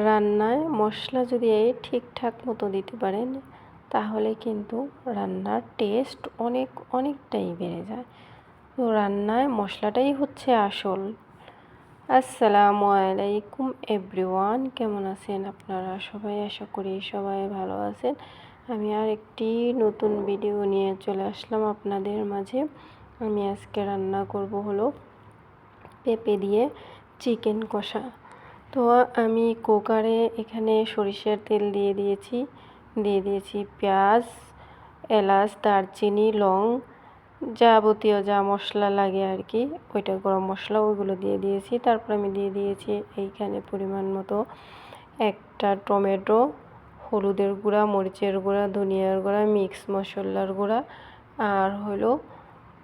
রান্নায় মশলা যদি ঠিকঠাক মতো দিতে পারেন তাহলে কিন্তু রান্নার টেস্ট অনেকটাই বেড়ে যায়। তো রান্নায় মশলাটাই হচ্ছে আসল। আসসালামু আলাইকুম এভরিওয়ান, কেমন আছেন আপনারা সবাই? আশা করি সবাই ভালো আছেন। আমি আর একটি নতুন ভিডিও নিয়ে চলে আসলাম আপনাদের মাঝে। আমি আজকে রান্না করব হলো পেঁপে দিয়ে চিকেন কষা। তো আমি কুকারে এখানে সরিষার তেল দিয়ে দিয়েছি পেঁয়াজ, এলাচ, দারচিনি, লং, যাবতীয় যা মশলা লাগে আর কি, ওইটা গরম মশলা ওইগুলো দিয়ে দিয়েছি। তারপর আমি দিয়ে দিয়েছি এইখানে পরিমাণ মতো একটা টমেটো, হলুদের গুঁড়া, মরিচের গুঁড়া, ধনিয়ার গুঁড়া, মিক্স মশলার গুঁড়া, আর হলো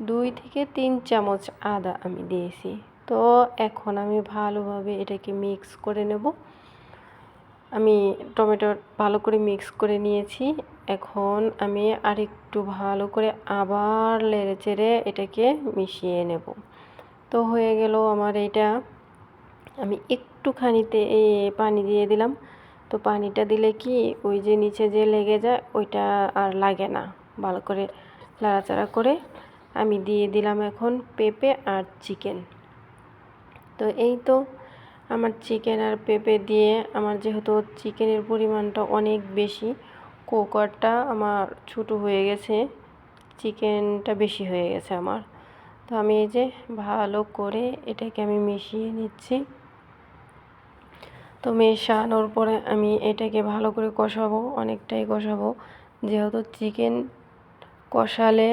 2 থেকে 3 চামচ আদা আমি দিয়েছি। তো এখন আমি ভালোভাবে এটাকে মিক্স করে নেব। আমি টমেটো ভালো করে মিক্স করে নিয়েছি। এখন আমি আরেকটু ভালো করে আবার নেড়েচেড়ে এটাকে মিশিয়ে নেব। তো হয়ে গেল আমার এটা। আমি একটুখানিতে পানি দিয়ে দিলাম। তো পানিটা দিলে কি ওই যে নিচে যে লেগে যায় ওইটা আর লাগে না। ভালো করে নাড়াচাড়া করে আমি দিয়ে দিলাম এখন পেঁপে আর চিকেন। তো এই তো আমার চিকেন আর পেঁপে দিয়ে, আমার যেহেতু চিকেনের পরিমাণটা অনেক বেশি, কুকারটা আমার ছোটো হয়ে গেছে, চিকেনটা বেশি হয়ে গেছে আমার। তো আমি এই যে ভালো করে এটাকে আমি মিশিয়ে নিচ্ছি। তো মেশানোর পরে আমি এটাকে ভালো করে কষাবো, অনেকটাই কষাবো। যেহেতু চিকেন কষালে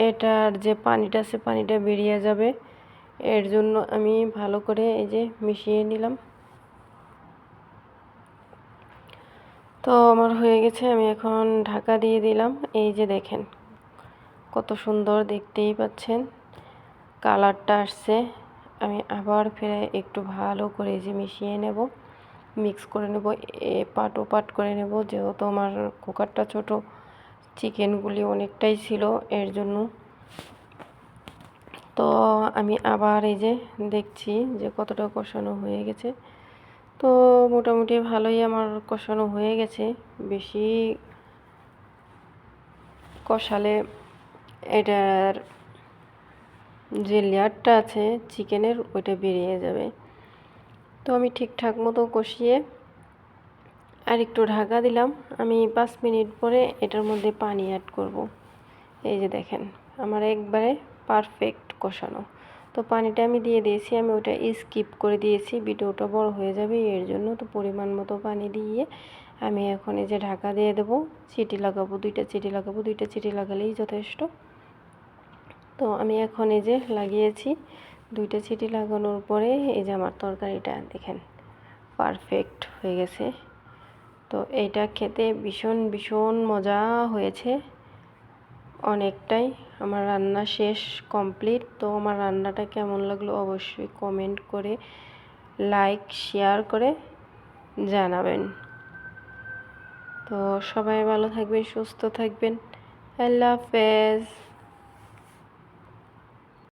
এটার যে পানিটা আছে পানিটা বেরিয়ে যাবে, এর জন্য আমি ভালো করে এই যে মিশিয়ে নিলাম। তো আমার হয়ে গেছে, আমি এখন ঢাকা দিয়ে দিলাম। এই যে দেখেন কত সুন্দর, দেখতেই পাচ্ছেন কালারটা আসছে। আমি আবার ফিরে একটু ভালো করে এই যে মিশিয়ে নেব, মিক্স করে নেব, এপাট ওপাট করে নেব। যেহেতু আমার কুকারটা ছোট, চিকেনগুলি অনেকটাই ছিল এর জন্য। তো আমি আবার এই যে দেখছি যে কতটা কষানো হয়ে গেছে। তো মোটামুটি ভালোই আমার কষানো হয়ে গেছে। বেশি কষালে এটার যে লেয়ারটা আছে চিকেনের ওইটা বেরিয়ে যাবে। তো আমি ঠিকঠাক মতো কষিয়ে আর একটু ঢাকা দিলাম। আমি 5 মিনিট পরে এটার মধ্যে পানি অ্যাড করব। এই যে দেখেন আমার একবারে পারফেক্ট কষানো। তো পানিটা আমি দিয়ে দিয়েছি, আমি ওটা স্কিপ করে দিয়েছি, ভিডিওটা বড় হয়ে যাবে এর জন্য। তো পরিমাণ মতো পানি দিয়ে আমি এখন এই যে ঢাকা দিয়ে দেবো, সিটি লাগাবো, 2টা সিটি লাগাবো, 2টা সিটি লাগালেই যথেষ্ট। তো আমি এখন এই যে লাগিয়েছি, 2টা সিটি লাগানোর পরে এই যে আমার তরকারিটা দেখেন পারফেক্ট হয়ে গেছে। তো এইটা খেতে ভীষণ মজা হয়েছে অনেকটাই। আমার রান্না শেষ, কমপ্লিট। তো আমার রান্নাটা কেমন লাগলো অবশ্যই কমেন্ট করে, লাইক, শেয়ার করে জানাবেন। তো সবাই ভালো থাকবেন, সুস্থ থাকবেন। আল্লাহ হাফেজ।